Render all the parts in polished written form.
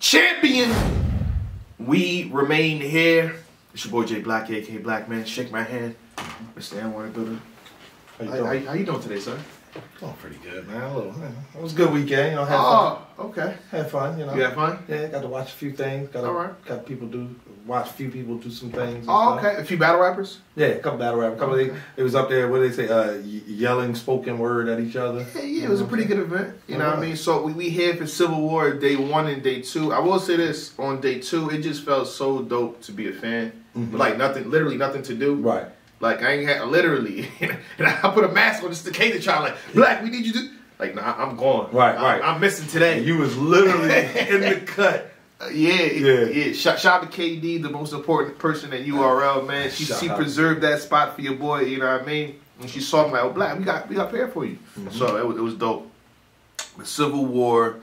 champion. We remain here. It's your boy Jay Black, aka Black Man. Shake my hand, Mr. N1 Builder. How you doing today, sir? Oh, pretty good, man. It was a good weekend, you know. Had fun. Okay. Had fun, you know. You had fun? Yeah, got to watch a few things. Got watch a few people do some things. Oh, okay. A few battle rappers? Yeah, a couple battle rappers. It was up there. What did they say? Yelling spoken word at each other. Yeah, it was a pretty good event. You know what I mean? So we here for Civil War Day 1 and Day 2. I will say this: on Day 2, it just felt so dope to be a fan. Mm-hmm. Like literally nothing to do. Right. Like I ain't had literally, and I put a mask on just in case the child like Black. We need you to like. Nah, I'm going. Right. I'm missing today. You was literally in the cut. Yeah. Shout out to KD, the most important person at URL, man. She preserved that spot for your boy. You know what I mean? And she saw me like, "Oh, Black, we got prayer for you." Mm-hmm. So it was dope. The Civil War,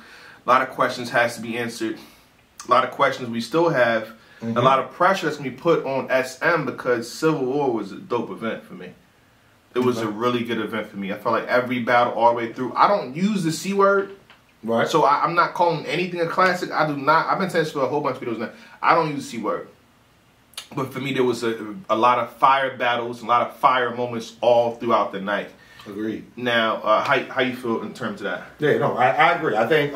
a lot of questions has to be answered. A lot of questions we still have. Mm-hmm. A lot of pressure that's going to be put on SM because Civil War was a dope event for me. It was a really good event for me. I felt like every battle all the way through. I don't use the C word. Right. So I'm not calling anything a classic. I do not. I've been saying this for a whole bunch of videos now. I don't use the C word. But for me, there was a lot of fire battles, a lot of fire moments all throughout the night. Agreed. Now, how you feel in terms of that? Yeah, no, I agree. I think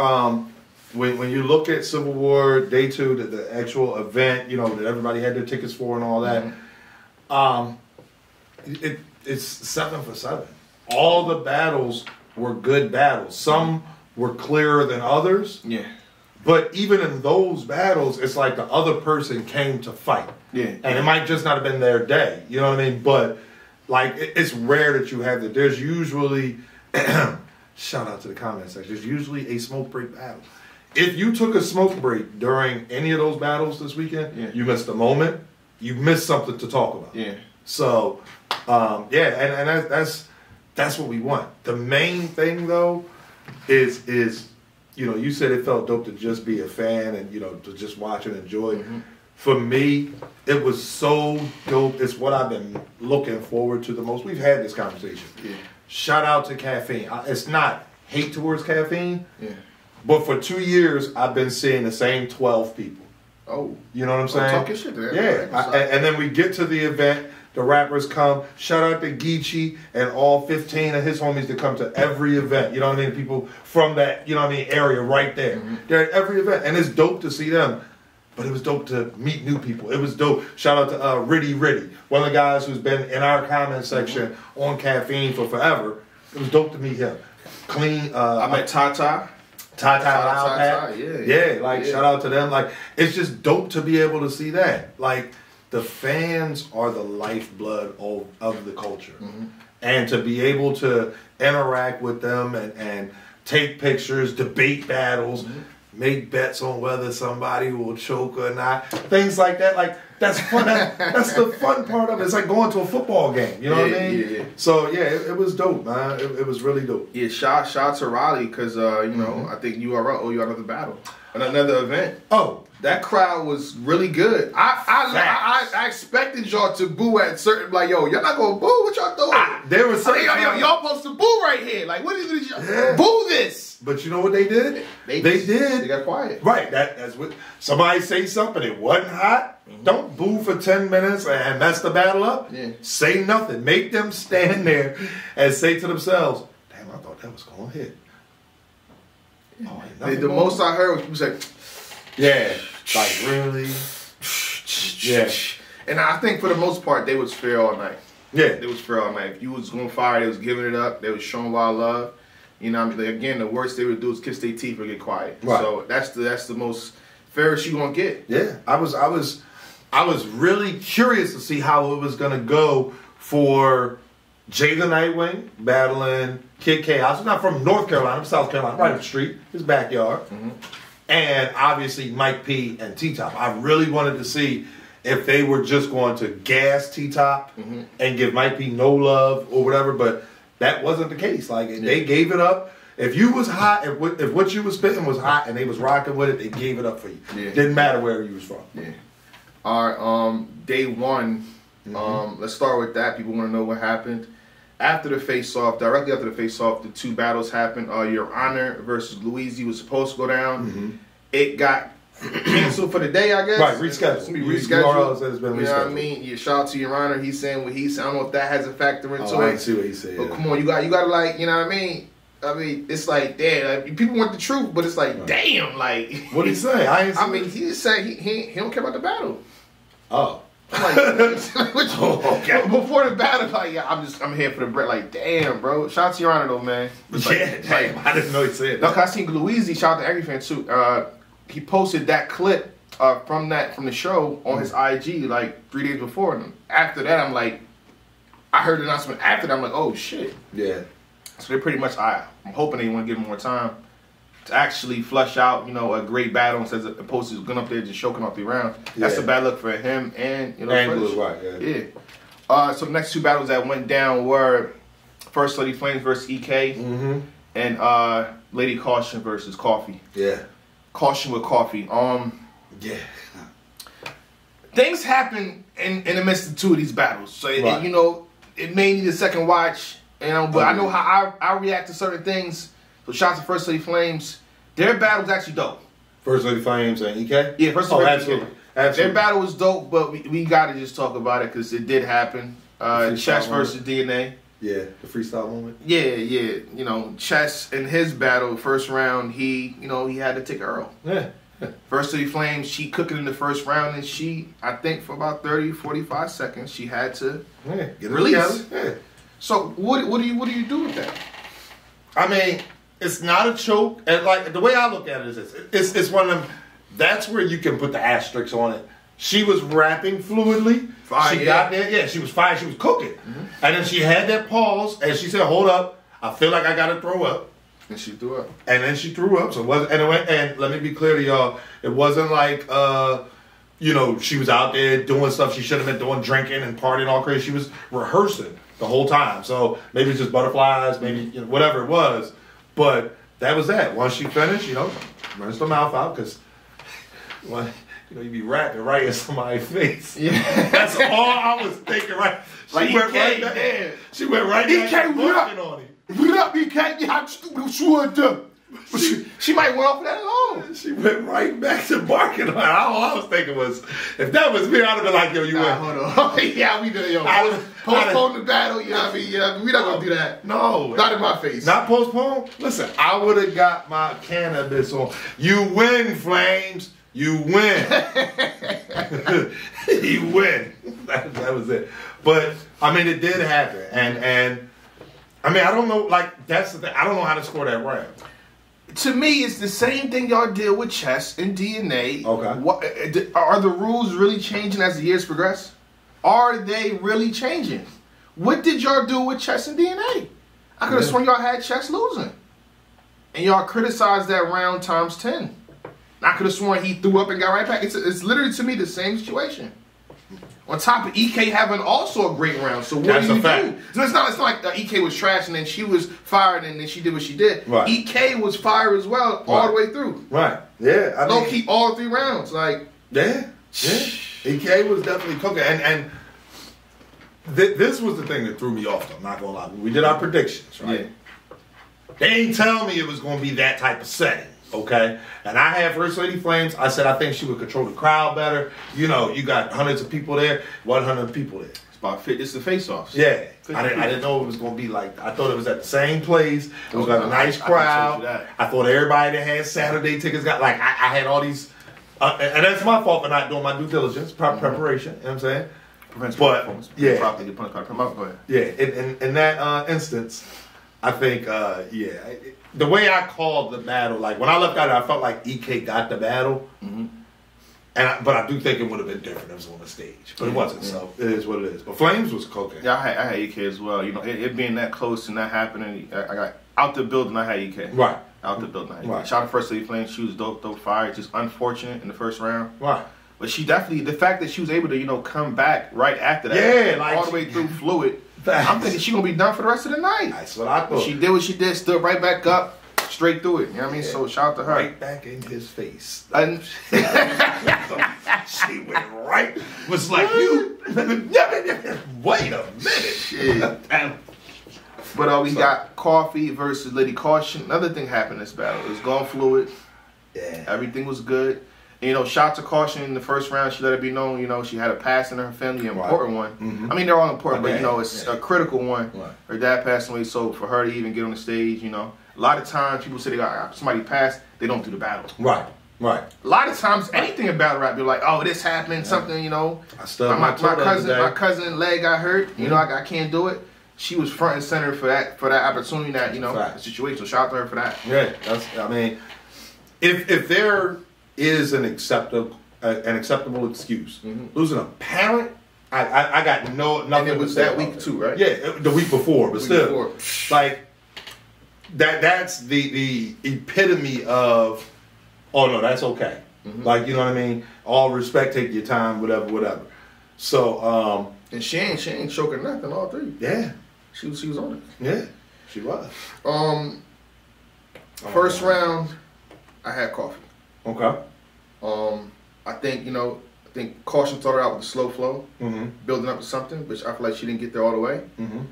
when you look at Civil War Day 2, the actual event, you know, that everybody had their tickets for and all that, it's 7 for 7. All the battles were good battles. Some were clearer than others. Yeah. But even in those battles, it's like the other person came to fight. Yeah. And it might just not have been their day. You know what I mean? But, like, it's rare that you have that. There's usually, shout out to the comment section, there's usually a smoke break battle. If you took a smoke break during any of those battles this weekend, you missed a moment. You missed something to talk about. Yeah. So, and that's what we want. The main thing, though, is you know, you said it felt dope to just be a fan and, you know, to just watch and enjoy. Mm-hmm. For me, it was so dope. It's what I've been looking forward to the most. We've had this conversation. Yeah. Shout out to caffeine. It's not hate towards caffeine. Yeah. But for 2 years, I've been seeing the same 12 people. Oh. You know what I'm saying? Talking shit there. Yeah. And then we get to the event. The rappers come. Shout out to Geechee and all 15 of his homies that come to every event. You know what I mean? People from that, you know what I mean, area right there. Mm-hmm. They're at every event. And it's dope to see them. But it was dope to meet new people. It was dope. Shout out to Riddy, one of the guys who's been in our comment section on caffeine for forever. It was dope to meet him. Clean. I met Tata. Shout out to them. Like, it's just dope to be able to see that. Like, the fans are the lifeblood of the culture. Mm-hmm. And to be able to interact with them and take pictures, debate battles, make bets on whether somebody will choke or not, things like that. Like, that's fun. That's the fun part of it. It's like going to a football game. You know what I mean? Yeah. So, yeah, it was dope, man. It was really dope. Yeah, shout out to Raleigh because, you know, I think URL owe you another battle. Another event. Oh. That crowd was really good. I expected y'all to boo at certain, like, yo, y'all not going to boo? What y'all doing? There was certain y'all supposed to boo right here. Like, what is y'all? Boo this. But you know what they did? They did. They got quiet. Right. That's what somebody say something. It wasn't hot. Mm-hmm. Don't boo for 10 minutes and mess the battle up. Yeah. Say nothing. Make them stand there and say to themselves, damn, I thought that was going to hit. Oh, the most I heard was people say, yeah, like really? Yeah. And I think for the most part, they was fair all night. Yeah. They was fair all night. If you was on fire, they was giving it up. They was showing wild love. You know what I mean? Again, the worst they would do is kiss their teeth or get quiet. Right. So that's the most fairest you gonna get. Yeah. I was really curious to see how it was gonna go for Jay the Nightwing battling Kid Chaos. I'm not from North Carolina, I'm South Carolina, right up the street, his backyard. Mm-hmm. And obviously Mike P and T-Top. I really wanted to see if they were just going to gas T-Top and give Mike P no love or whatever, but that wasn't the case. Like, they gave it up. If you was hot, if what you was spitting was hot and they was rocking with it, they gave it up for you. Yeah. Didn't matter where you was from. Yeah. All right, day one, let's start with that. People want to know what happened. After the face-off, directly after the face-off, the two battles happened. Your Honor versus Louise was supposed to go down. It got canceled for the day, I guess. Right, rescheduled. It's gonna be rescheduled. URL says it's been rescheduled. You know what I mean? You shout out to your Ryder. He's saying what he's saying. I don't know if that has a factor into it. I didn't see what he said. But come on, you got to like, you know what I mean? I mean, it's like, damn, like, people want the truth, but it's like, damn, like. What'd he say? I mean, he just said he don't care about the battle. Oh. Like, okay. Before the battle, like, yeah, I'm here for the bread. Like, damn, bro. Shout out to your Honor, though, man. Like, Damn, I didn't know he said that. No, cause I seen Louise. Shout out to every fan too. He posted that clip from the show on his IG like 3 days before. And after that, I'm like, I heard the announcement. After that, I'm like, oh shit. Yeah. So they're pretty much. I'm hoping they want to give him more time to actually flush out, you know, a great battle instead of opposed to going up there just choking off the round. That's a bad look for him and, you know, and Blue, right, yeah. So the next two battles that went down were First Lady Flames versus EK and Lady Caution versus Coffee. Yeah. Caution with Coffee. Yeah. Things happen in the midst of two of these battles. So, you know, it may need a second watch, you know, but I know how I react to certain things. So shout out to First Lady Flames. Their battle was actually dope. First Lady Flames and EK? Yeah, First Lady Flames. Absolutely. Their battle was dope, but we got to just talk about it because it did happen. Chess versus DNA. Yeah, the freestyle moment. Yeah. You know, Chess in his battle, first round, he had to take a Earl. Yeah. First Lady Flames, she cooked it in the first round, and I think for about 30, 45 seconds, she had to release. Yeah. So what do you do with that? I mean, it's not a choke, and like the way I look at it is this: it's one of them. That's where you can put the asterisks on it. She was rapping fluidly. She got there. Yeah, she was fine. She was cooking, and then she had that pause, and she said, "Hold up, I feel like I got to throw up." And she threw up. And then she threw up. So it wasn't. And let me be clear to y'all: it wasn't like you know, she was out there doing stuff she should have been doing, drinking and partying all crazy. She was rehearsing the whole time. So maybe it's just butterflies, maybe whatever it was. But that was that. Once she finished, you know, rinsed her mouth out because, well, you know, you be rapping right in somebody's face. Yeah, that's all I was thinking. Right, she like went right back. Damn. She went right back working on him. What up, EK? She might went off of that alone. She went right back to barking on her. All I was thinking was, if that was me, I'd have been like, yo, you went. Hold on. Yeah, we did. Yo, postpone the battle. You know what I mean? Yeah, we not gonna do that. No, not in my face. Not postpone. Listen, I would have got my cannabis on. You win, Flames. You win. You win. That was it. But I mean, it did happen, and I mean, I don't know. Like that's the thing. I don't know how to score that round. To me, it's the same thing y'all did with chess and DNA. Okay. What, are the rules really changing as the years progress? Are they really changing? What did y'all do with chess and DNA? I could have sworn y'all had chess losing. And y'all criticized that round times 10. I could have sworn he threw up and got right back. It's literally, to me, the same situation. On top of EK having also a great round. So what do you do? So it's not like EK was trash and then she was fired and then she did what she did. Right. EK was fired as well all the way through. Right. Yeah. Low key all 3 rounds. Like Yeah. EK was definitely cooking. And this was the thing that threw me off, though, I'm not gonna lie. We did our predictions, right? Yeah. They ain't tell me it was gonna be that type of setting. Okay, and I had First Lady Flames. I said I think she would control the crowd better. You know, you got hundreds of people there, 100 people there. It's about it's the face-offs. Yeah, I didn't know it was going to be like. I thought it was at the same place. It was got a nice crowd. I thought everybody that had Saturday tickets got like. I had all these, and that's my fault for not doing my due diligence, proper preparation. You know what I'm saying? But yeah, in that instance, I think the way I called the battle, like when I looked at it, I felt like EK got the battle, but I do think it would have been different if it was on the stage, but it wasn't. So it is what it is. But Flames was cooking. Yeah, I had EK as well. You know, it being that close and that happening, I got out the building. I had EK. Right. Out the building. I had EK. Right. Shout out to First Lady Flames. She was dope fire. Just unfortunate in the first round. Right. But she definitely, the fact that she was able to, come back right after that, like all the way through fluid. I'm thinking she's gonna be done for the rest of the night. That's what I thought. She did what she did, stood right back up, straight through it. You know what I mean? So shout out to her. Right back in his face. And she went right. Was like, you. Wait a minute. Shit. But we got Coffee versus Lady Caution. Another thing happened in this battle. It was going fluid. Yeah. Everything was good. You know, shot to caution in the first round. She let it be known, you know, she had a pass in her family, an important one. Mm-hmm. I mean, they're all important, but, you know, it's a critical one. Right. Her dad passed away, so for her to even get on the stage, you know, a lot of times people say they got somebody passed, they don't do the battle. Right. Right. A lot of times, anything in battle rap, they're like, "Oh, this happened, something," you know. My cousin leg got hurt. You know, I can't do it. She was front and center for that opportunity, that, you know, the situation. So shout out to her for that. Yeah, I mean, if there is an acceptable excuse, losing a parent, I got nothing. And it was that week too, right? Yeah, the week before, but still, like that's the epitome of. Oh no, that's okay. Like, you know what I mean? All respect, take your time, whatever. So and she ain't choking nothing, all three. Yeah. She was on it. Yeah. She was. First round, I had Coffee. Okay. I think Caution started out with a slow flow, building up to something, which I feel like she didn't get there all the way. And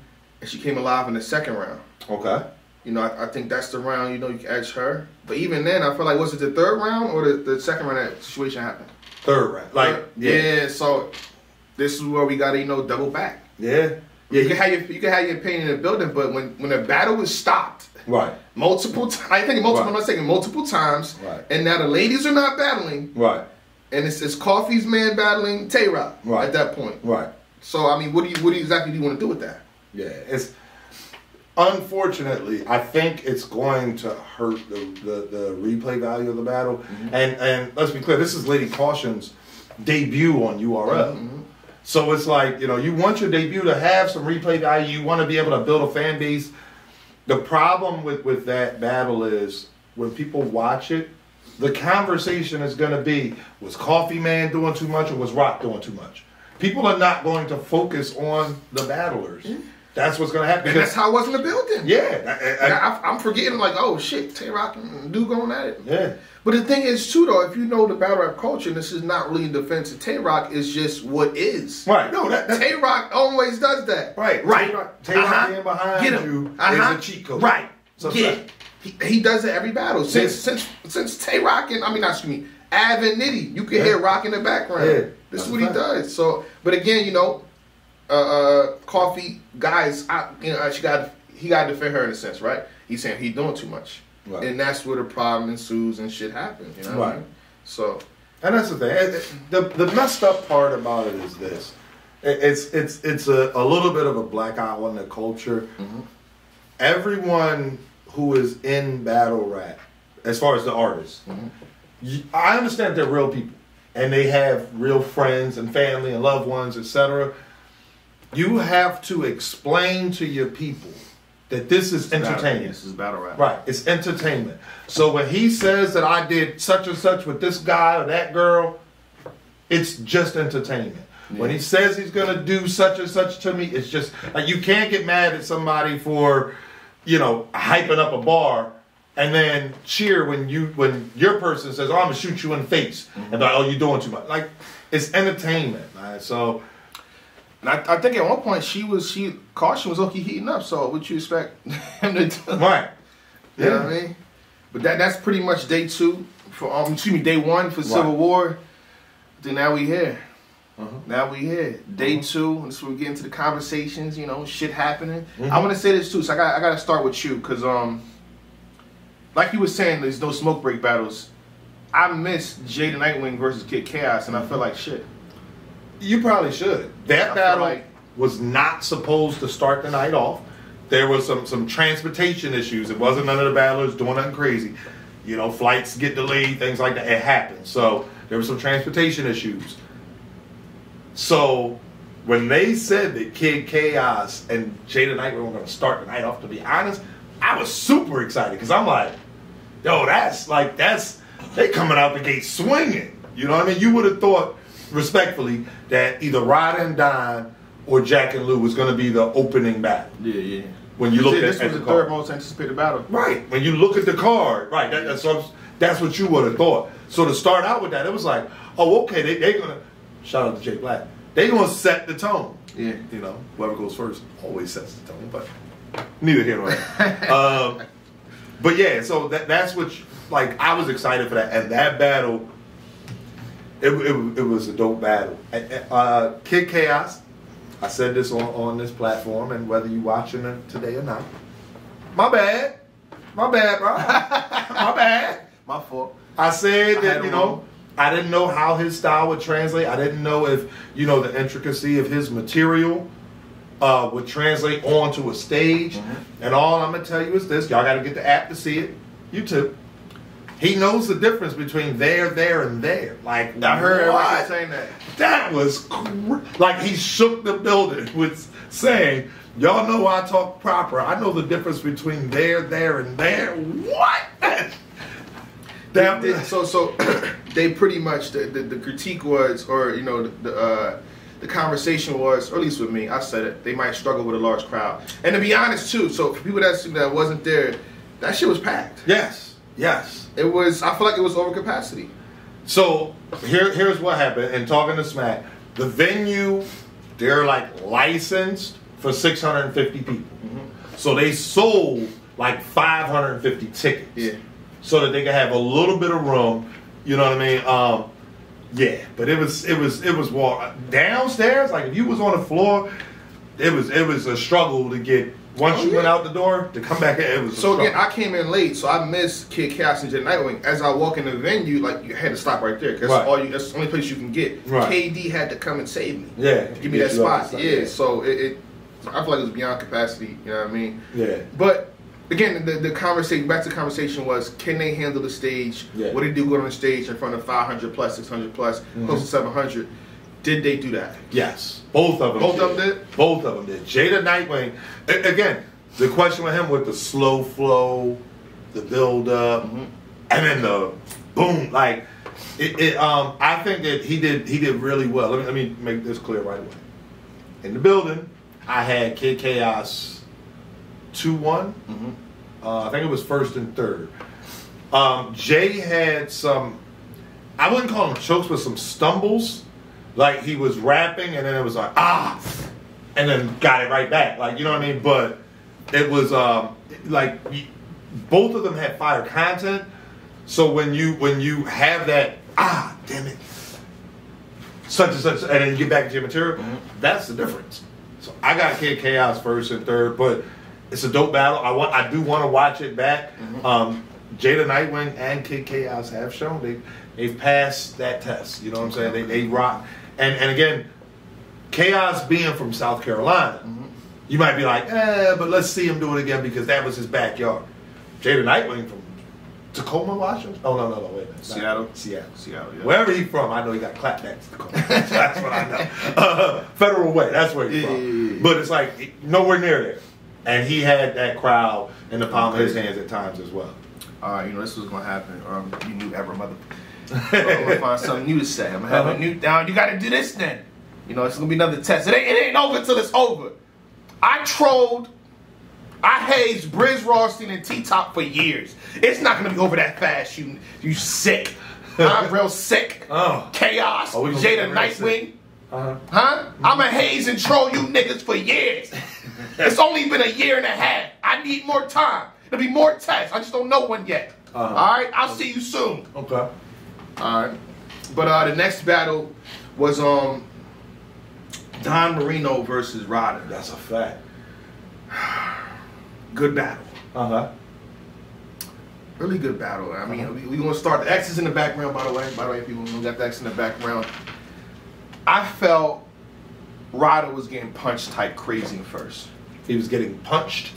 she came alive in the second round. Okay. You know, I think that's the round, you know, you can edge her. But even then, I feel like, was it the third round or the second round that situation happened? Third round. Like, yeah, so this is where we got to, you know, double back. Yeah. You can have your opinion in the building, but when the battle was stopped, right, multiple times, I'm not saying multiple times, right, and now the ladies are not battling, right, and it's Coffee's man battling Tay-Rock at that point, right. So I mean, what exactly do you want to do with that? Yeah, it's unfortunately, I think it's going to hurt the replay value of the battle, and let's be clear, this is Lady Caution's debut on URL. So it's like, you know, you want your debut to have some replay value. You want to be able to build a fan base. The problem with that battle is when people watch it, the conversation is going to be, was Coffee Man doing too much or was Rock doing too much? People are not going to focus on the battlers. That's what's going to happen. And that's how it was in the building. Yeah. I'm forgetting, like, oh, shit, Tay-Rock and Dude going at it. Yeah. But the thing is, too, though, if you know the battle rap culture, and this is not really in defense of Tay-Rock, it's just what is. Right. No, Tay-Rock always does that. Right. Tay-Rock being behind you is a cheat code. Right. He does it every battle. Since Tay-Rock and, Av and Nitty, you can hear Rock in the background. Yeah. This is what he does. So, but again, you know, Coffee, guys, he got to defend her in a sense, right? He's saying he's doing too much. Right. And that's where the problem ensues and shit happens, you know what I mean? So, and that's the thing. The messed up part about it is this: it's a little bit of a black eye on the culture. Everyone who is in battle rap, as far as the artists, I understand they're real people and they have real friends and family and loved ones, etc. You have to explain to your people that this is entertainment. This is battle rap. Right, it's entertainment. So when he says that I did such and such with this guy or that girl, it's just entertainment. Yeah. When he says he's going to do such and such to me, it's just, like, you can't get mad at somebody for, you know, hyping up a bar and then cheer when your person says, oh, I'm going to shoot you in the face. And like, oh, you're doing too much. Like, it's entertainment, right? So, and I think at one point Caution was okay heating up. So what you expect him to do? Right. You know what I mean? But that's pretty much day two for day one for Civil War. Then now we here. Now we here. Day two. This is where we get into the conversations. You know, shit happening. I want to say this too. So I got to start with you because like you were saying, there's no smoke break battles. I missed Jada Nightwing versus Kid Chaos, and I feel like shit. You probably should. That battle was not supposed to start the night off. There was some transportation issues. It wasn't none of the battlers doing nothing crazy. You know, flights get delayed, things like that. It happens. So there were some transportation issues. So when they said that Kid Chaos and Jada Nightwing were going to start the night off, to be honest, I was super excited because I'm like, yo, they coming out the gate swinging. You know what I mean? You would have thought, respectfully, that either Ryder and Don or Jack and Lou was going to be the opening battle. Yeah. When you look at this was the third most anticipated battle. Right. When you look at the card, right? That's what you would have thought. So to start out with that, it was like, oh, okay, they're going to, shout out to Jay Black, they're going to set the tone. Yeah. You know, whoever goes first always sets the tone, but neither here nor there. But yeah, so that's what, I was excited for that. And that battle, It was a dope battle. Kid Chaos, I said this on this platform, and whether you watching it today or not, my bad, bro. My bad. My fault. I said that, I didn't know how his style would translate. I didn't know if, the intricacy of his material would translate onto a stage. Mm-hmm. And all I'm going to tell you is this. Y'all got to get the app to see it. You too. He knows the difference between there, and there. Like, I heard everybody saying that. That was like he shook the building with saying, y'all know I talk proper. I know the difference between there, and there. What? So they pretty much the critique was, or the conversation was, or at least with me, I said it. They might struggle with a large crowd, and to be honest too. So for people that wasn't there, that shit was packed. Yes. It was. I feel like it was over capacity. So here's what happened. And talking to Smack, the venue, they're like licensed for 650 people. Mm-hmm. So they sold like 550 tickets. Yeah. So that they could have a little bit of room, you know what I mean? Yeah, but it was downstairs. Like if you was on the floor, it was a struggle to get once you went out the door to come back in. It was so again. I came in late, so I missed Kid Chaos and Jet Nightwing. As I walk in the venue, like you had to stop right there because that's the only place you can get. Right. KD had to come and save me. Yeah, give me that spot. Yeah, so I feel like it was beyond capacity. You know what I mean? Yeah, but. Again, the conversation, back to the conversation was, can they handle the stage? Yeah. What did they do on the stage in front of 500 plus, 600 plus, close to 700? Did they do that? Yes. Both of them did. Both of them did. Jada Nightwing, again, the question with him with the slow flow, the build up, and then the boom. Like, I think that he did really well. Let me make this clear right away. In the building, I had Kid Chaos 2-1. I think it was first and third. Jay had some, I wouldn't call them chokes, but some stumbles. Like he was rapping and then it was like, and then got it right back. Like, you know what I mean? But it was like both of them had fire content. So when you have that, damn it, such and such, and then you get back to your material, that's the difference. So I got Kid Chaos first and third, but it's a dope battle. I do want to watch it back. Jada Nightwing and Kid Chaos have shown they've passed that test. You know what I'm saying? They rock. And again, Chaos being from South Carolina, you might be like, but let's see him do it again because that was his backyard. Jada Nightwing from Tacoma, Washington? Oh, no, wait a minute. Seattle, yeah. Wherever he's from, I know he got clapbacks to Tacoma. That's what I know. Federal Way, that's where he's from. But it's like nowhere near there. And he had that crowd in the palm of his hands at times as well. This was going to happen. You knew ever mother. I'm going to find something new to say. I'm going to have a new down. You got to do this then. It's going to be another test. It ain't over till it's over. I trolled, I hazed Briz Rothstein and T-Top for years. It's not going to be over that fast, you sick. I'm real sick. Chaos, Jada Nightwing. I'm a haze and troll you niggas for years. It's only been a year and a half. I need more time. There'll be more tests. I just don't know one yet. Alright? I'll see you soon. Okay. Alright. But the next battle was Don Marino versus Ryder. That's a fact. Good battle. Really good battle. I mean, we're going to start. The X is in the background, by the way. People who got the X in the background. I felt Ryder was getting punched type crazy first. He was getting punched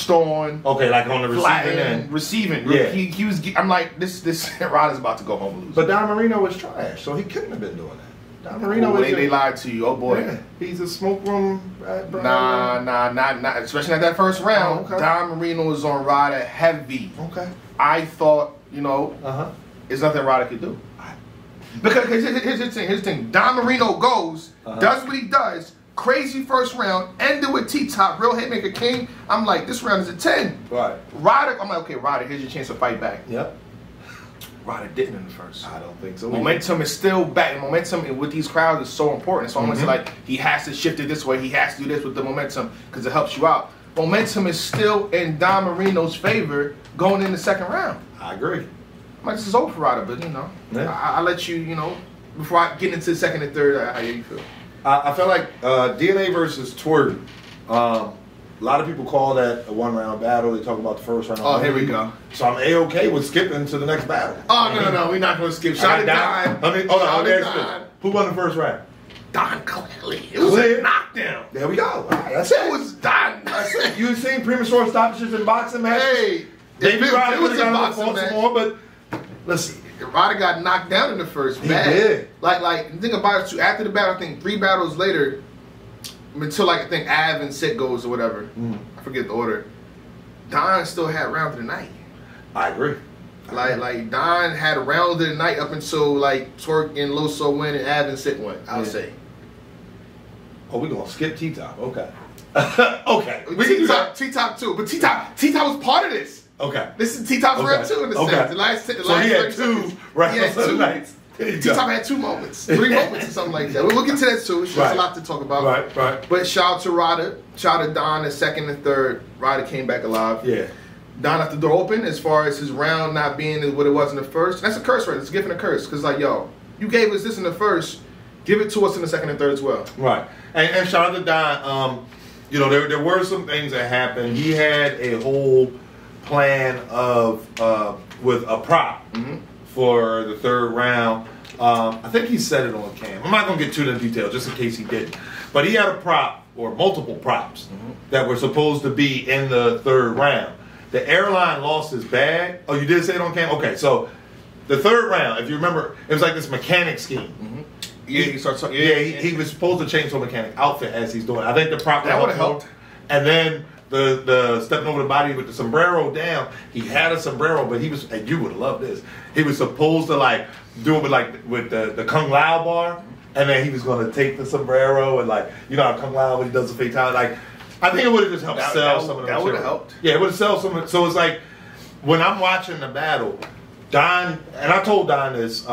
on. Okay, like on the receiving end. Receiving. Yeah. He was. I'm like, this Ryder's about to go home and lose. But Don Marino was trash, so he couldn't have been doing that. Don Marino was. They lied to you. Oh boy. Yeah. He's a smoke room. Nah. Especially at that first round. Okay. Don Marino was on Ryder heavy. Okay. I thought, there's nothing Ryder could do. Because here's the thing. Don Marino goes, does what he does, crazy first round, ended with T-Top, real hitmaker king. I'm like, this round is a 10. Right. Ryder, I'm like, okay, Ryder, here's your chance to fight back. Yep. Ryder didn't in the first. I don't think so. Momentum is still back. And momentum with these crowds is so important. So I'm almost like, he has to shift it this way. He has to do this with the momentum because it helps you out. Momentum is still in Don Marino's favor going in the second round. I agree. I'm like, this is over for Ryder, but I let you, before I get into the second and third, how you feel? I felt like DNA versus Twerk. A lot of people call that a one-round battle. They talk about the first round. Oh, here we go. So I'm A-okay with skipping to the next battle. Oh, no. We're not going to skip. Shout out to Don. Who won the first round? Don clearly. It was a knockdown. There we go. That's it. It was Don. That's it. You seen premature stoppages in boxing matches? Hey. Ryder was a boxing match. More, but listen. Ryder got knocked down in the first. He did. Like, the thing about it, too, after the battle, I think 3 battles later, until like I think Av and Sikh goes or whatever, I forget the order. Don still had round of the night. I agree. Like Don had a round of the night up until like Twerk and Loso win and Av and Sikh win. I'll say. Oh, we're gonna skip T-Top. Okay. Okay. T-Top too, but T-Top was part of this. Okay. This is T-Top's round 2 in the sense. The last so he had 2 rounds of the night. T-Top had 2 moments, 3 moments or something like that. We'll get to that too. There's a lot to talk about. Right. But shout out to Ryder. Shout out to Don in second and third. Ryder came back alive. Yeah. Don left the door open as far as his round not being what it was in the first. That's a curse, right? It's a gift and a curse. Because, like, yo, you gave us this in the first. Give it to us in the second and third as well. Right. And shout out to Don. There were some things that happened. He had a whole plan of with a prop for the third round. I think he said it on cam. I'm not going to get too into detail just in case he didn't. But he had a prop or multiple props that were supposed to be in the third round. The airline lost his bag. Oh, you did say it on cam? Okay, so the third round, if you remember, it was like this mechanic scheme. Yeah, he starts talking. He was supposed to change to a mechanic outfit as he's doing. I think the prop that would have helped. And then the stepping over the body with the sombrero down. He had a sombrero, but he was, and you would have loved this. He was supposed to like do it with the Kung Lao bar, and then he was going to take the sombrero and like how Kung Lao when he does the fatality. Like I think it would have just helped sell some of the material. That would have helped. Yeah, it would have sold some. So it's like when I'm watching the battle, Don, and I told Don this.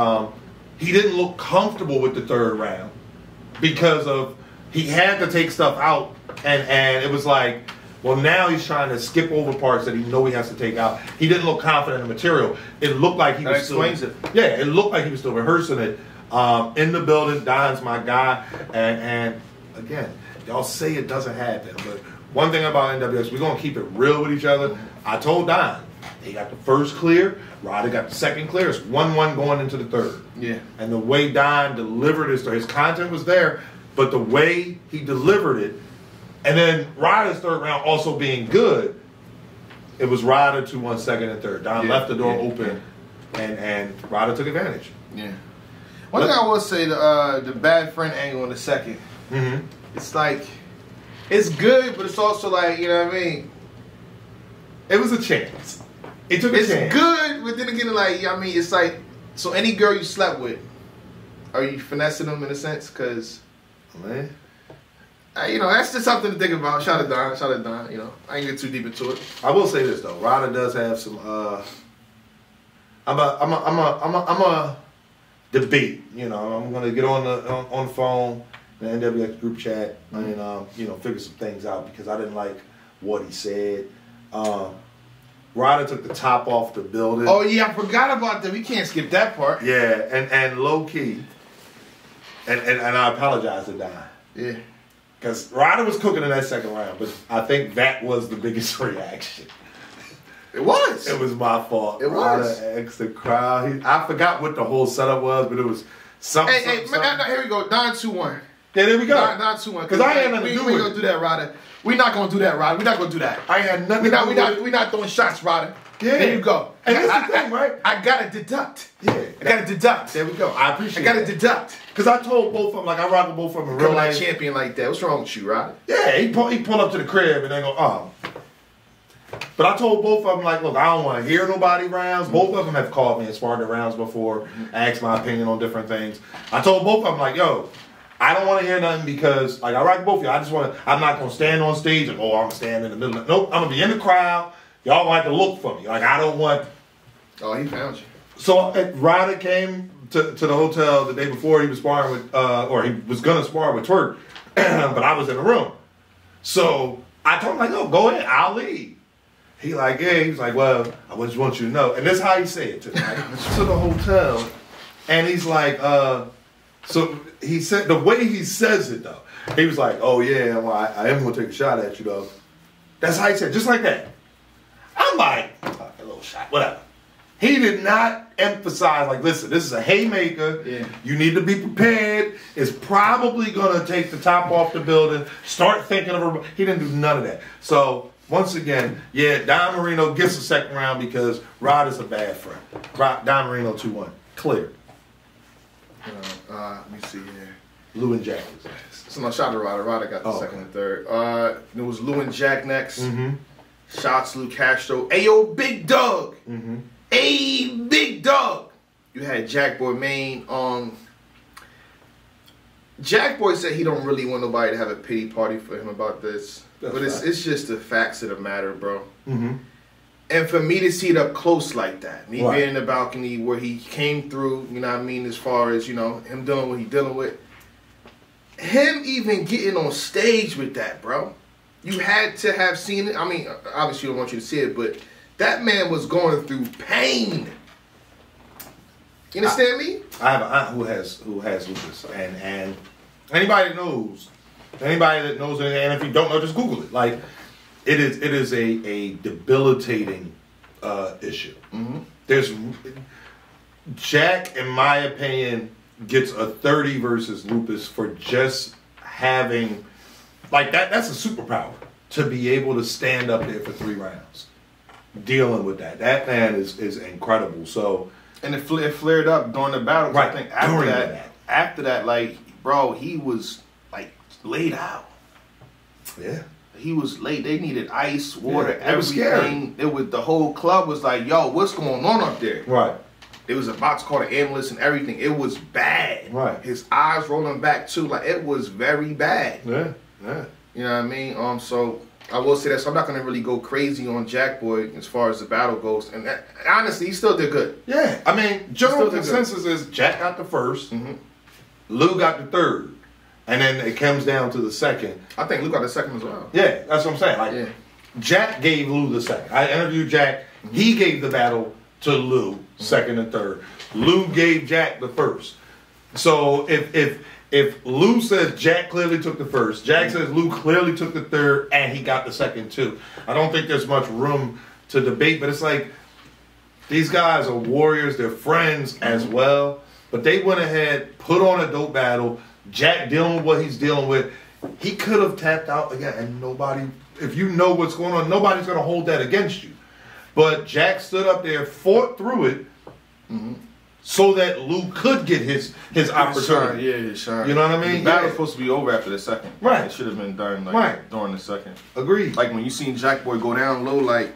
He didn't look comfortable with the third round because of he had to take stuff out, and it was like, well, now he's trying to skip over parts that he know he has to take out. He didn't look confident in the material. It looked like he was still. That explains it. Yeah, it looked like he was still rehearsing it in the building. Don's my guy, and again, y'all say it doesn't happen, but one thing about NWS, we're gonna keep it real with each other. I told Don. He got the first clear. Ryder got the second clear. It's 1-1 going into the third. Yeah. And the way Don delivered his content was there, but the way he delivered it, and then Ryder's third round also being good, it was Ryder 2-1 second and third. Don left the door open, and Ryder took advantage. Yeah. One thing I will say, the bad friend angle in the second, it's like, it's good, but it's also like, you know what I mean? It was a chance. It took a chance. It's good, but then again, like, I mean, it's like, so any girl you slept with, are you finessing them in a sense? Because, man, that's just something to think about. Shout out Don. I ain't get too deep into it. I will say this though, Ryder does have some. I'm a debate. I'm gonna get on the phone, the NWX group chat, and figure some things out because I didn't like what he said. Ryder took the top off the building. Oh yeah, I forgot about that. We can't skip that part. Yeah, and low key, and I apologize to Don. Yeah, because Ryder was cooking in that second round, but I think that was the biggest reaction. It was. It was my fault. It was. Ryder asked the crowd. I forgot what the whole setup was, but it was something. Hey, man, here we go. Don 2-1. Yeah, there we go. Don 2-1. Because I ain't nothing to do with it. We ain't gonna do that, Ryder. We're not gonna do that, Ryder. We're not gonna do that. I ain't had nothing to do with it. We're not throwing shots, Ryder. Yeah. There you go. And that's the thing, right? I gotta deduct. Yeah. I gotta deduct. There we go. I appreciate it. I gotta deduct. Because I told both of them, like, I rock with both of them in real Coming out life. champion like that. What's wrong with you, Ryder? Yeah, he pulled up to the crib and they go, oh. But I told both of them, like, look, I don't want to hear nobody rounds. Both of them have called me and sparred the rounds before, asked my opinion on different things. I told both of them, like, yo, I don't want to hear nothing because, like, I rock both of you. I just want to, I'm not going to stand on stage and, I'm going to stand in the middle. Nope, I'm going to be in the crowd. Y'all going to have to look for me. Like, I don't want. Oh, he found you. So, Ryder came to the hotel the day before he was sparring with, or he was going to spar with Twerk, but I was in the room. So, I told him, like, oh, go ahead, I'll leave. He like, yeah, he was like, well, I just want you to know. And this is how he said it to me. Right? To the hotel, and he's like, So he said, the way he says it though, he was like, oh yeah, well, I am going to take a shot at you though. That's how he said, just like that. I'm like, a little shot, whatever. He did not emphasize, like, listen, this is a haymaker. Yeah. You need to be prepared. It's probably going to take the top off the building. Start thinking of a... He didn't do none of that. So, once again, yeah, Don Marino gets a second round because Ryder's a bad friend. Don Marino 2-1. Clear. Let me see here. Lou and Jack. So, no, shout out to Ryder. Ryder got the second and third. It was Lou and Jack next. Mm-hmm. Shots Lou Castro. Ayo, Big Doug. Mm-hmm. Hey, Big Dog. You had Jack Boy Maine on. Jack Boy said he don't really want nobody to have a pity party for him about this. But it's just the facts of the matter, bro. Mm-hmm. And for me to see it up close like that, me being in the balcony where he came through, you know what I mean, as far as, you know, him doing what he dealing with. Him even getting on stage with that, bro. You had to have seen it. I mean, obviously, I don't want you to see it, but that man was going through pain. You understand me? I have an aunt who has lupus, and anybody that knows anything, and if you don't know, just Google it. Like, it is a debilitating issue. Mm-hmm. There's Jack, in my opinion, gets a 30 versus lupus for just having like that. That's a superpower to be able to stand up there for 3 rounds. Dealing with that. That man is incredible. So, and it flared up during the battle. Right. I think after that, like, bro, he was like laid out. Yeah. He was laid. They needed ice, water, everything. It was scary. It was the whole club was like, yo, what's going on up there? Right. It was about to call the ambulance and everything. It was bad. Right. His eyes rolling back too. Like, it was very bad. Yeah. Yeah. You know what I mean? So I will say that. So I'm not going to really go crazy on Jack Boy as far as the battle goes. And honestly, he still did good. Yeah. I mean, general consensus is Jack got the first. Mm-hmm. Lou got the third. And then it comes down to the second. I think Lou got the second as well. Yeah, that's what I'm saying. Like, Jack gave Lou the second. I interviewed Jack. Mm-hmm. He gave the battle to Lou, second and third. Lou gave Jack the first. So if Lou says Jack clearly took the first, Jack says Lou clearly took the third, and he got the second too. I don't think there's much room to debate, but it's like these guys are warriors, they're friends as well, but they went ahead, put on a dope battle. Jack dealing with what he's dealing with. He could have tapped out again, and nobody, if you know what's going on, nobody's going to hold that against you. But Jack stood up there, fought through it, so that Lou could get his opportunity. Sure. You know what I mean? The battle was supposed to be over after the second. Right. It should have been done during the second. Agreed. Like when you seen Jack Boy go down low, like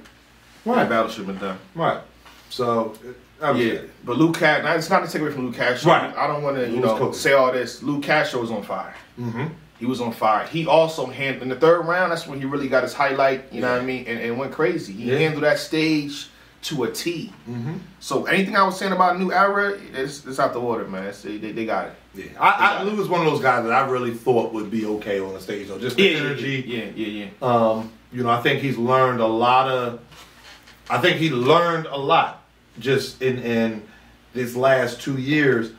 the battle should have been done. Right. So but Lou Castro, it's not to take away from Lou Castro. Right. I don't want to say all this. Lou Castro was on fire. Mm-hmm. He was on fire. He also handled in the third round. That's when he really got his highlight. You know what I mean, and went crazy. He handled that stage to a T. Mm-hmm. So anything I was saying about New Era, it's out the water, man. They got it. Yeah, Lou was one of those guys that I really thought would be okay on the stage, though. Just the energy. Yeah. I think he's learned a lot. I think he learned a lot just in these last 2 years.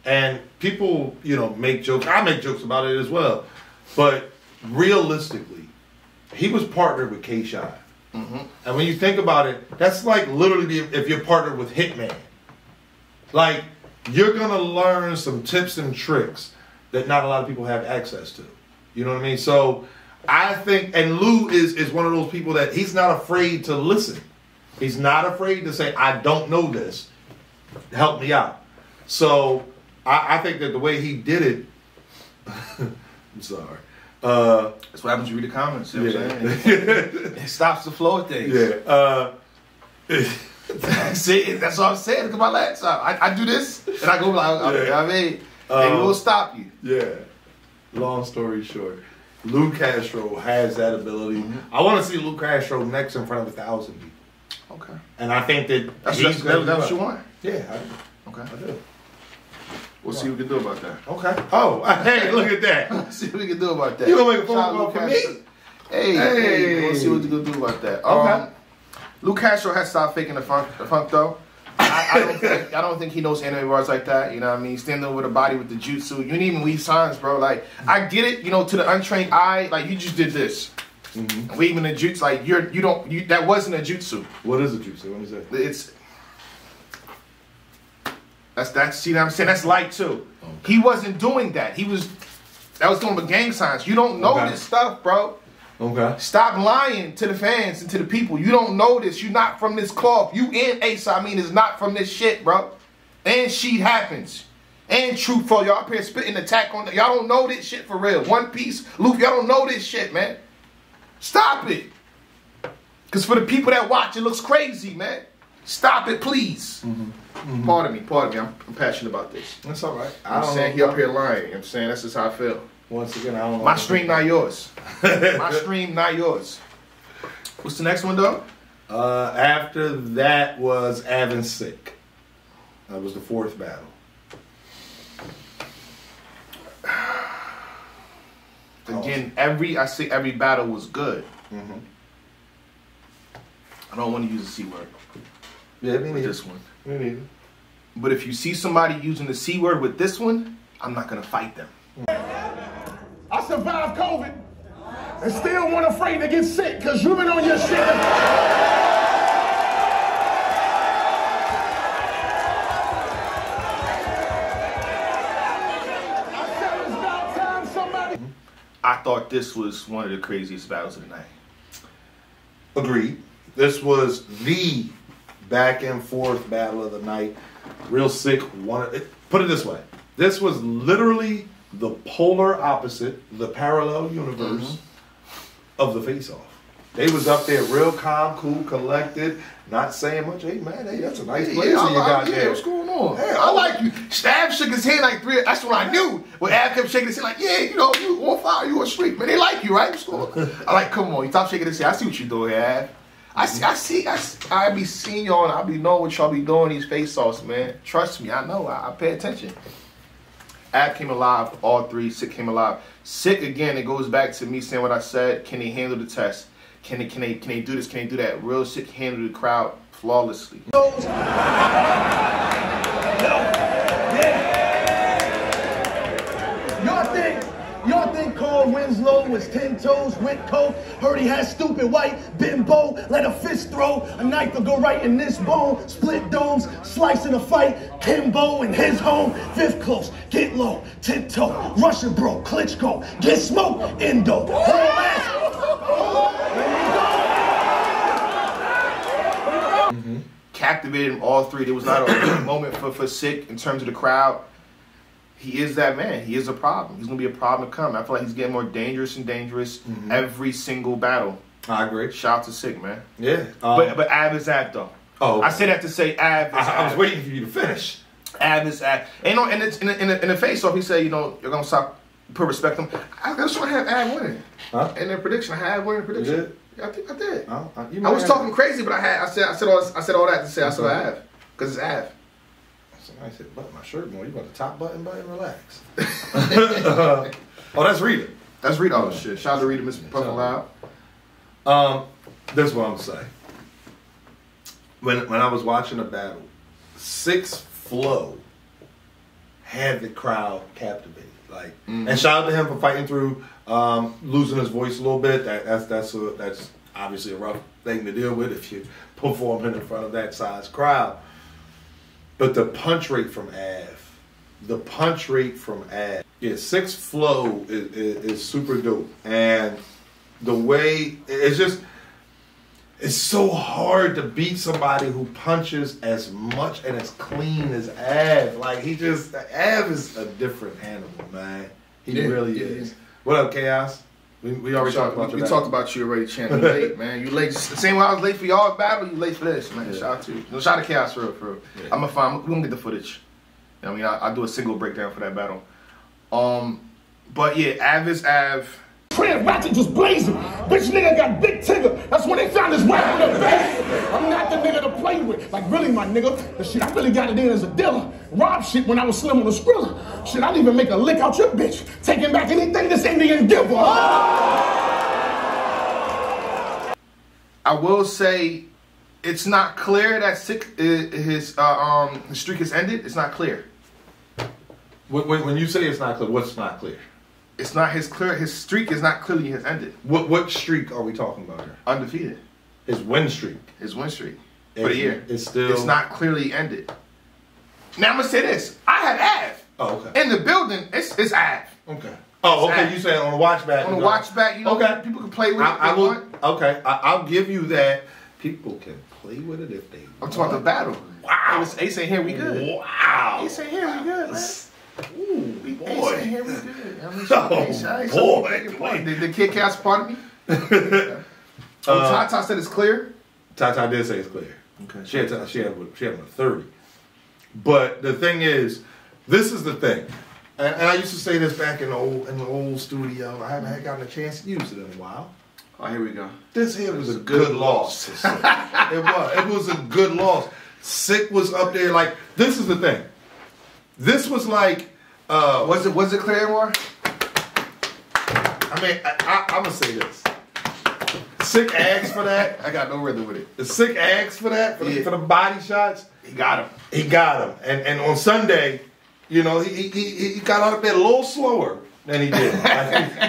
And people, make jokes. I make jokes about it as well. But realistically, he was partnered with K-Shine. Mm-hmm. And when you think about it, that's like literally if you're partnered with Hitman. Like, you're going to learn some tips and tricks that not a lot of people have access to. You know what I mean? So I think, and Lou is one of those people that he's not afraid to listen. He's not afraid to say, I don't know this. Help me out. So I think that the way he did it, I'm sorry. That's what happens when you read the comments. You know what I'm saying? It stops the flow of things. See, that's what I'm saying. Look at my last time. I do this, and I go like, they will stop you. Yeah. Long story short, Lou Castro has that ability. Mm-hmm. I want to see Lou Castro next in front of 1,000 people. Okay. And I think that that's what you want? Yeah, I do. Okay. I do. We'll see what we can do about that. Okay. Oh, hey, look at that. Let's see what we can do about that. You gonna make a phone call for me? Hey. We'll see what we can do about that. Okay. Lou Castro has stopped faking the funk though. I I don't think he knows anime bars like that. You know what I mean? Standing over the body with the jutsu. You didn't even leave signs, bro. Like, I get it, you know, to the untrained eye, like, you just did this. Mm-hmm. Weaving the jutsu, like, that wasn't a jutsu. What is a jutsu? What is that? That's see what I'm saying? That's light too. Okay. He wasn't doing that. That was doing the gang signs. You don't know this stuff, bro. Okay. Stop lying to the fans and to the people. You don't know this. You're not from this cloth. You and Ace, is not from this shit, bro. And Sheet happens. And Truth for y'all up here spitting attack on y'all don't know this shit for real. One Piece, Luffy, y'all don't know this shit, man. Stop it. Because for the people that watch, it looks crazy, man. Stop it, please. Mm-hmm. Mm-hmm. Pardon me. I'm passionate about this. That's all right. I'm saying he up here lying. You know what I'm saying? That's just how I feel. Once again, I don't know. My stream, not yours. My stream, not yours. What's the next one, though? After that was Av and Sikh. That was the fourth battle. Again, every battle was good. Mm-hmm. I don't want to use the C word. Yeah, me neither. This one. Me neither. But if you see somebody using the C word with this one, I'm not gonna fight them. I survived COVID and still wasn't afraid to get sick because you've been on your shit. I thought this was one of the craziest battles of the night. Agreed. This was the back and forth battle of the night. Real Sick won it. Put it this way. This was literally the polar opposite, the parallel universe of the face-off. They was up there real calm, cool, collected, not saying much. Hey, man, that's a nice place you got there. What's going on? Hey, I like you. Av shook his hand like three. That's what I knew. When Av kept shaking his hand like, yeah, you know, you on fire, you on street. Man, they like you, right? What's going on? I like, come on. You stop shaking his hand. I see what you doing, Av. I be seeing y'all and I be knowing what y'all be doing these face-offs, man. Trust me, I know. I pay attention. Ab came alive, all three. Sikh came alive. Sikh, again, it goes back to me saying what I said. Can they handle the test? Can they do this? Can they do that? Real Sikh handled the crowd flawlessly. Y'all think Carl Winslow was 10 toes, went cold, heard he had stupid white bimbo, let a fist throw, a knife will go right in this bone, split domes, slicing a fight, Kimbo in his home, fifth close, get low, tiptoe, Russian bro, Klitschko, get smoked, endo, whole ass. Captivated them all three. There was not a moment for Sikh in terms of the crowd. He is that man. He is a problem. He's going to be a problem to come. I feel like he's getting more dangerous and dangerous every single battle. I agree. Shout out to Sikh, man. Yeah. But Av is Av, though. Oh. I say that to say Av is Av. I was waiting for you to finish. Av is Av. And you know, in the face-off, he said, you know, you're going to stop, put respect him. I just want to have Av winning. Huh? In their prediction, I had winning prediction. You did? I think I did. I was talking crazy, but I said all that to say I said I have. Because it's Av. Somebody said, button my shirt more. You got the top button, relax. Oh, that's Ryder. That's Ryder. Oh, shit. Shout out to Ryder, Mr. Puffin Loud. This is what I'm saying. When I was watching the battle, Sikh's flow had the crowd captivated. Like, and shout out to him for fighting through losing his voice a little bit. That's obviously a rough thing to deal with if you performing in front of that size crowd. But the punch rate from Av, yeah, Sikh's flow is super dope, and the way it's so hard to beat somebody who punches as much and as clean as Av. Like Av is a different animal, man. He really is. Yeah. What up, Chaos? We already talked about you. We talked about you already, champ. You late, man. You late. Same way I was late for y'all battle, you late for this, man. Yeah. Shout out to you. No, shout out to Chaos for real. Yeah. I'm gonna find. We're gonna get the footage. You know what I mean, I'll do a single breakdown for that battle. But yeah, Av is Av. Trans Ratchet just blazing. Bitch nigga got big tigger. That's when they found his wife in the face. I'm not the nigga to play with. Like really, my nigga. The shit I really got it in as a dealer. Rob shit when I was slim on the Skrilla. Shit, I'd even make a lick out your bitch. Taking back anything this Indian give her. I will say It's not clear that Sikh his streak has ended. It's not clear. When you say it's not clear, what's not clear? It's not his clear. His streak is not clearly has ended. What streak are we talking about here? Undefeated. His win streak. His win streak for the year. It's still. It's not clearly ended. Now I'm gonna say this. I had Av. Oh, okay. In the building, it's Av. Okay. Oh, okay. You saying on the watch back? On the watch back, you know, okay. People can play with it. I will. Okay, I'll give you that. People can play with it if they. I'm talking about the battle. Wow. Ace ain't here, we good. Wow. Ace ain't here, we good, man. Ooh, boy. Ace ain't here, we good. Boy. Did the Kid Cats part of me? Tata said it's clear. Tata did say it's clear. Okay. She had a 30. But the thing is, this is the thing. And I used to say this back in the old studio. I haven't gotten a chance to use it in a while. Oh, here we go. This here was a good loss. It was a good loss. Sikh was up there like, this is the thing. This was like, was it clear anymore? I mean, I'm gonna say this. Sikh asked for that. I got no rhythm with it. The Sikh asked for that for the body shots. He got him. He got him. And on Sunday, you know, he got out of bed a little slower than he did.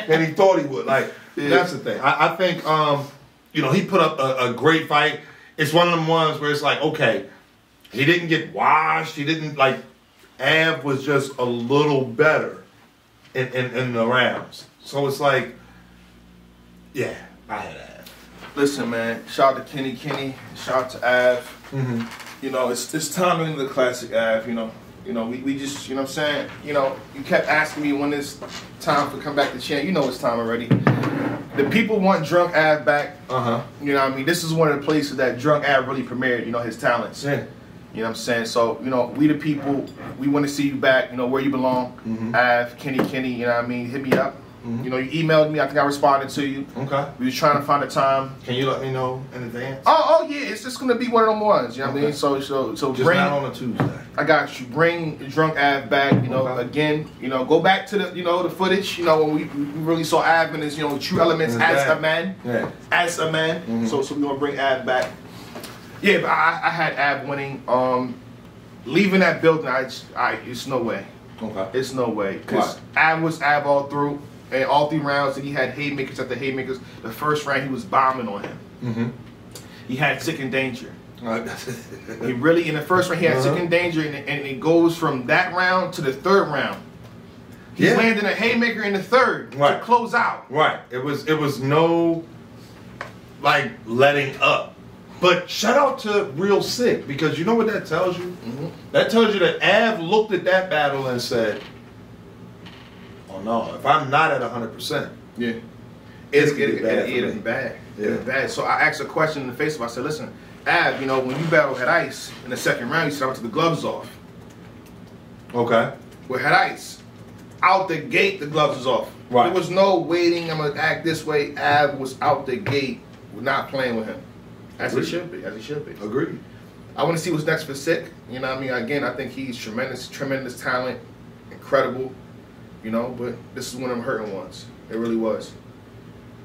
Than he thought he would. Like, that's the thing. I think, you know, he put up a great fight. It's one of them ones where it's like, okay, he didn't get washed. He didn't, like, Av was just a little better in the rounds. So it's like, yeah, I had Av. Listen, man, shout out to Kenny, shout out to Av. Mm-hmm. You know, it's time to end the classic Av, you know. You know, we just, you know what I'm saying? You know, you kept asking me when it's time to come back to champ. You know it's time already. The people want Drunk Av back. Uh-huh. You know what I mean? This is one of the places that Drunk Av really premiered, you know, his talents. Yeah. You know what I'm saying? So, you know, we the people, we want to see you back, you know, where you belong. Mm-hmm. Av, Kenny, you know what I mean? Hit me up. Mm-hmm. You know, you emailed me. I think I responded to you. Okay. We was trying to find a time. Can you let me know in advance? Oh yeah, it's just gonna be one of them ones. You know what I mean? So just bring. Not on a Tuesday. I got you. Bring Drunk Av back. You know, again. You know, go back to the the footage. You know, when we really saw Av in his true elements as a man. Yeah. As a man. Mm-hmm. So we gonna bring Av back. Yeah, but I had Av winning. Leaving that building, it's no way. Okay. It's no way because Av was Av all through. And all 3 rounds, and he had haymakers after haymakers. The first round, he was bombing on him. Mm-hmm. He had Sikh in danger. He really, in the first round, he had Sikh in danger, and it goes from that round to the 3rd round. He's landing a haymaker in the 3rd to close out. Right. It was no, like, letting up. But shout out to Real Sikh, because you know what that tells you? Mm-hmm. That tells you that Av looked at that battle and said, oh no, if I'm not at 100%, it's getting bad. Yeah. Bad. So I asked a question in the face of I said, listen, Av, you know, when you battle Head Ice in the 2nd round, you said I went to the gloves off. Okay. With Head Ice, out the gate, the gloves was off. Right. There was no waiting, I'm going to act this way. Av was out the gate, we're not playing with him. As he should be. Agreed. I want to see what's next for Sikh. You know what I mean? Again, I think he's tremendous talent, incredible. You know, but this is one of them hurting ones. It really was.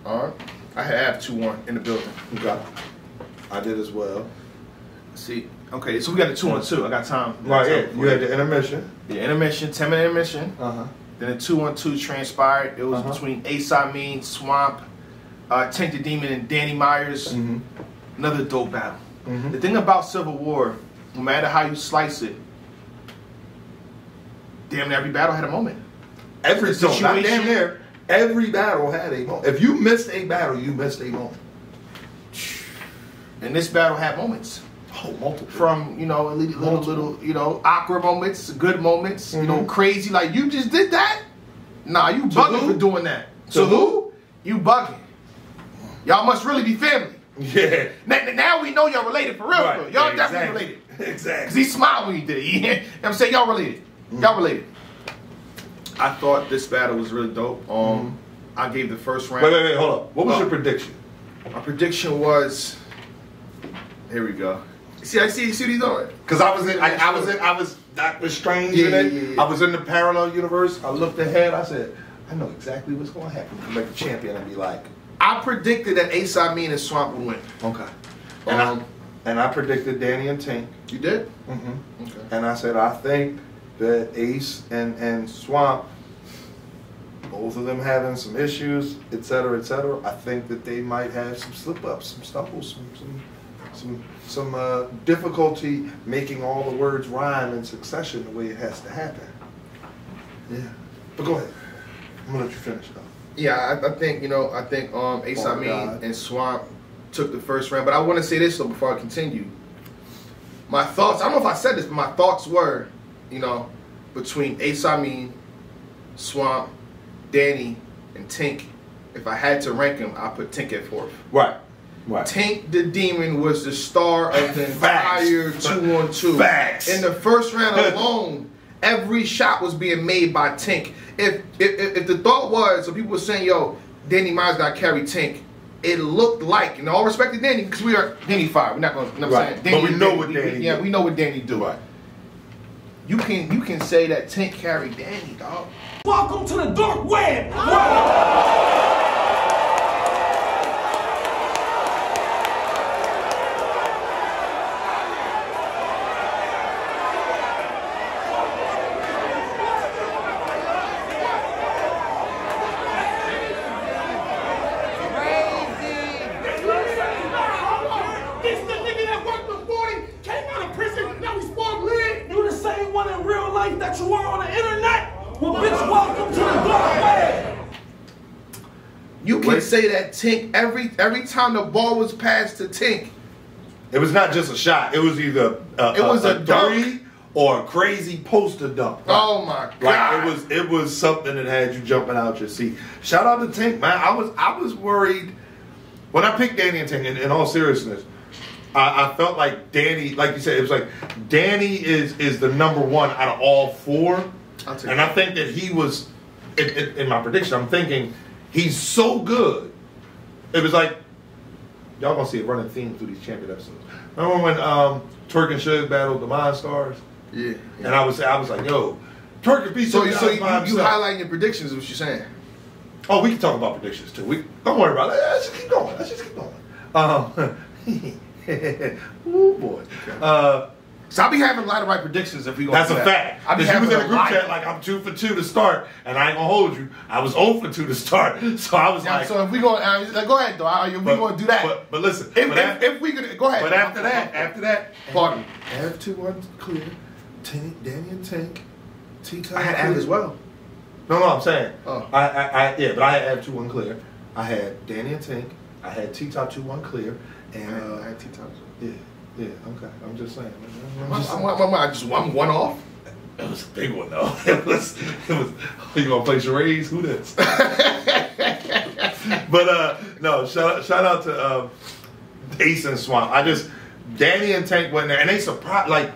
All right. I had Av 2-1 in the building. Okay. I did as well. See, okay, so we got the 2-on-2. I got time. Right, yeah. You had the intermission. The intermission, 10-minute intermission. Uh-huh. Then a 2-on-2 transpired. It was between Ace Amin, Swamp, Tank the Demon, and Danny Myers. Mm-hmm. Another dope battle. Mm-hmm. The thing about Civil War, no matter how you slice it, damn near every battle had a moment. Every battle had a moment. If you missed a battle, you missed a moment. And this battle had moments. Oh, multiple. From, little, awkward moments, good moments, crazy. Like, you just did that? Nah, you bugging for doing that. To who? You bugging. Y'all must really be family. Yeah. Now we know y'all related for real. Right. Y'all definitely related. Exactly. Because he smiled when he did it. You know what I'm saying? Y'all related. Y'all related. I thought this battle was really dope. I gave the first round. Wait, hold up. What was your prediction? My prediction was. Here we go. See what he's doing? Because I was Doctor Strange in it. Yeah. I was in the parallel universe. I looked ahead. I said, I know exactly what's going to happen. Come back the champion and be like. I predicted that Ace Amin and Swamp would win. Okay. And and I predicted Danny and Tink. You did? Mm-hmm. Okay. And I said I think that Ace and Swamp, both of them having some issues, et cetera, I think that they might have some slip-ups, some stumbles, some difficulty making all the words rhyme in succession the way it has to happen. Yeah. But go ahead. I'm going to let you finish, though. Yeah, I think Ace Amin and Swamp took the first round. But I want to say this, though, before I continue. My thoughts, I don't know if I said this, but my thoughts were, between Ace Amin, Swamp, Danny, and Tink. If I had to rank them, I'd put Tink at 4th. Right. Tink the Demon was the star of the entire 2-on-2. Facts. In the first round alone, every shot was being made by Tink. If the thought was, so people were saying, yo, Danny Myers got to carry Tink, it looked like, and all respect to Danny, because we are Danny 5. We're not going to, you know what I'm saying? Danny, but we know what Danny do. Yeah, we know what Danny do. Right. You can say that Tink carried Danny, dog. Welcome to the dark web. This the nigga that worked before he came out of prison. Now he's smart lit. You the same one in real life that you are on the internet. Well, bitch, welcome to the dark web. You can say that Tink every time the ball was passed to Tink. It was not just a shot. It was either a three or a crazy poster dunk. Right? Oh my God! Like it was something that had you jumping out your seat. Shout out to Tink, man. I was worried when I picked Danny and Tink. In all seriousness, I felt like Danny, like you said, it was like Danny is the number one out of all four, and I think that he was in my prediction. I'm thinking he's so good. It was like y'all gonna see a running theme through these champion episodes. Remember when Twerk and Suge battled the Mind Stars? Yeah. And I was like, yo, Twerk and beat So you himself. highlighting your predictions is what you're saying. Oh, we can talk about predictions too. Don't worry about it. Let's just keep going. Ooh boy. So I'll be having a lot of right predictions if we go. That's a fact. I'll be Because you was having in a group chat like I'm 2 for 2 to start, and I ain't gonna hold you. I was 0 for 2 to start, so I was like. So if we go ahead though. We gonna do that. But listen. If we could go ahead. But after that, pardon. Have 2-1 clear. Danny and Tink. I had Av as well. No, I'm saying. Oh. But I had 2-1 clear. I had Danny and Tink. I had T-Top 2-1 clear, and I had T-Top. Yeah, okay. I'm just saying. I'm one off. It was a big one though. It was. You gonna play charades? Who this? But no. Shout out to Ace and Swamp. Danny and Tank went there, and they surprised. Like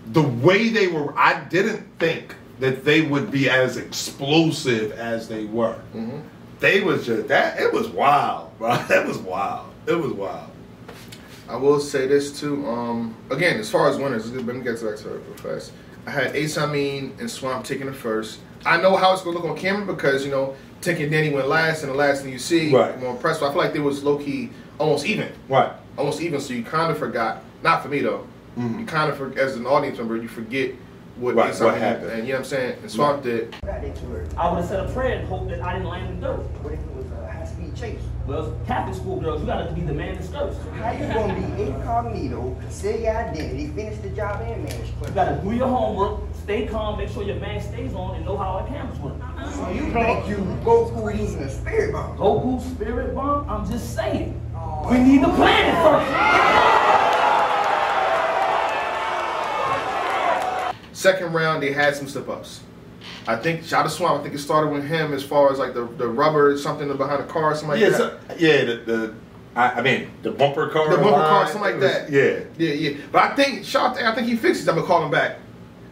the way they were. I didn't think that they would be as explosive as they were. Mm-hmm. They was just that. It was wild, bro. That was wild. It was wild. I will say this too. Again, as far as winners, let me get to that real fast. I had Ace Amin and Swamp taking the first. I know how it's gonna look on camera because Tink and Danny went last, and the last thing you see, right. I'm more impressed. But I feel like they was low key almost even. Right. Almost even. So you kind of forgot. Not for me though. Mm-hmm. You kind of, as an audience member, you forget what happened. And you know what I'm saying. And Swamp did. I would have said a prayer and hope that I didn't land in dirt. What if it was a high-speed chase? Well, Catholic school girls, you gotta be the man in skirts. How you gonna be incognito, say your identity, finish the job, and manage? You gotta do your homework, stay calm, make sure your mask stays on, and know how our cameras work. So you think you Goku using a spirit bomb? Goku spirit bomb? I'm just saying. We need the planet first. Second round, they had some slip-ups. I think shout out to Swamp. I think it started with him as far as like the rubber, something behind the car, something like that. The bumper car. The bumper car, something like that. Yeah. But I think I think he fixed it. I'm gonna call him back.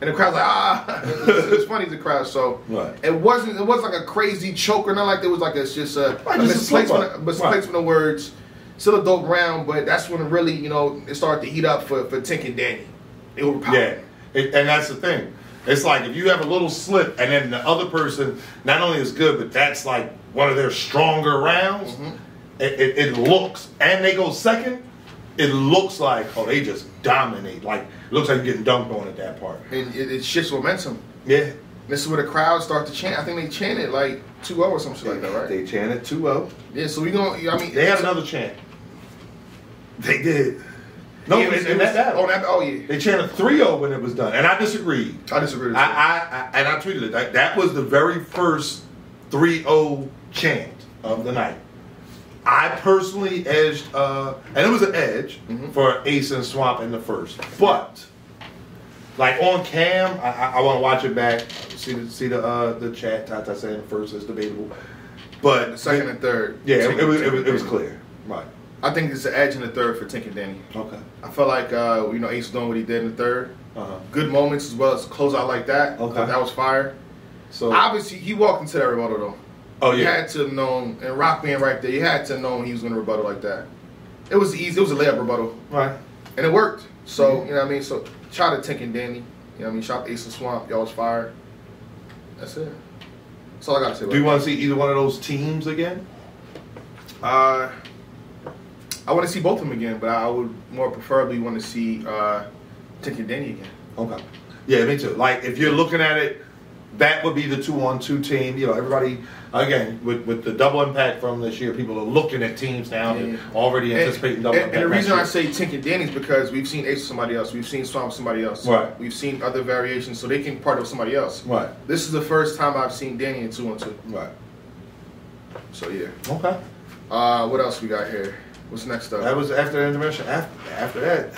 And the crowd's like, it's funny the crowd. So right. it wasn't like a crazy choke or nothing like that. It was like it's just a misplacement of the words. Still a dope round, but that's when it really it started to heat up for Tink and Danny. They were powerful. Yeah, and that's the thing. It's like if you have a little slip and then the other person not only is good, but that's like one of their stronger rounds, it looks, and they go second, it looks like, oh, they just dominate. Like, it looks like you're getting dunked on at that part. And it shifts momentum. Yeah. This is where the crowd start to chant. I think they chanted like 2-0 or some shit like that, right? They chanted 2-0. Yeah, so we gonna. I mean, They had another chant. They did. No, yeah, in that battle. Oh yeah. They chanted 3-0 when it was done, and I disagreed. I disagree. And I tweeted it. That was the very first 3-0 chant of the night. I personally edged, and it was an edge for Ace and Swamp in the first. But like on cam, I want to watch it back. See the chat. Tata saying the first is debatable, but The second and third. yeah, Tink it was clear. Right. I think it's an edge in the third for Tink and Danny. Okay. I felt like Ace was doing what he did in the third. Uh-huh. Good moments as well as close out like that. Okay. That was fire. So Obviously, he walked into that rebuttal though. oh You yeah. had to have known, and Rock being right there, you had to have known he was going to rebuttal like that. It was easy. It was a layup rebuttal, Right. and it worked. So you know what I mean. So shout out to Tink and Danny. You know what I mean. Shout out to Ace and Swamp. Y'all was fire. That's it. That's all I got to say. Do you want to see either one of those teams again? I want to see both of them again, but I would more preferably want to see Tink and Danny again. Okay. Yeah, me too. Like, if you're looking at it, that would be the 2-on-2 team. You know, everybody, again, with the double impact from this year, people are looking at teams now and already anticipating double impact. And the reason I next say Tink and Danny is because we've seen Ace with somebody else. We've seen Swamp with somebody else. Right. We've seen other variations, so they can partner with somebody else. year. Right. This is the first time I've seen Danny in 2-on-2. Right. So, yeah. Okay. What else we got here? What's next up? That was after the intermission. After that,